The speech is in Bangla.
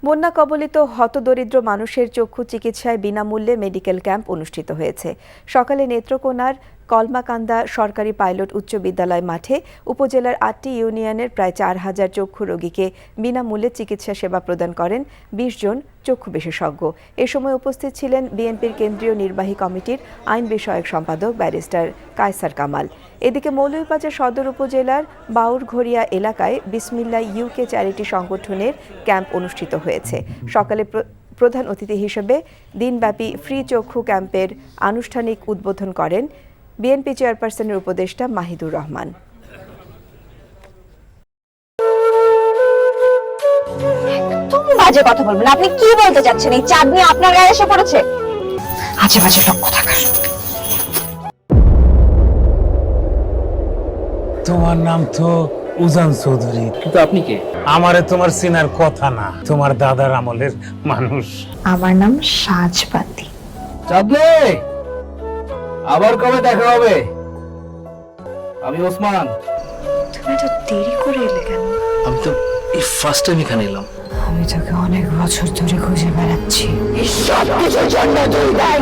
বন্যা কবলিত হতদরিদ্র মানুষের চক্ষু চিকিৎসায় বিনামূল্যে মেডিকেল ক্যাম্প অনুষ্ঠিত হয়েছে। সকালে নেত্রকোনার কলমাকান্দা সরকারি পাইলট উচ্চ বিদ্যালয় মাঠে উপজেলার ৮টি ইউনিয়নের প্রায় ৪,০০০ চক্ষু রোগীকে বিনামূল্যে চিকিৎসা সেবা প্রদান করেন ২০ জন চক্ষু বিশেষজ্ঞ। এ সময় উপস্থিত ছিলেন বিএনপির কেন্দ্রীয় নির্বাহী কমিটির আইন বিষয়ক সম্পাদক ব্যারিস্টার কায়সার কামাল। এদিকে মৌলভীবাজার সদর উপজেলার বাউরঘড়িয়া এলাকায় বিসমিল্লাহ ইউকে চ্যারিটি সংগঠনের ক্যাম্প অনুষ্ঠিত হয়েছে। সকালে প্রধান অতিথি হিসেবে দিনব্যাপী ফ্রি চক্ষু ক্যাম্পের আনুষ্ঠানিক উদ্বোধন করেন বিএনপি চেয়ারপারসনের উপদেষ্টা মাহিদুর রহমান। বাজে কথা বলবেন। আপনি কি বলতে চাচ্ছেন? এই চাঁদ নিয়ে আপনার গায়ে এসে পড়েছে? আজে বাজে লোক কোথাকার। তোমার নাম তো উজান চৌধুরী, কিন্তু আপনি কে? আমারে তোমার চিনার কথা না, তোমার দাদার আমলের মানুষ। আমার নাম সাজবাতি। চাঁদনি, আবার কবে দেখা হবে? আমি ওসমান। তুমি তো দেরি করে এলে কেন? আমি তো এই ফার্স্ট টাইম এখানে এলাম। আমি তোকে অনেক বছর ধরে খুঁজে বেড়াচ্ছি। সব কিছুর জন্য তুই দায়ী।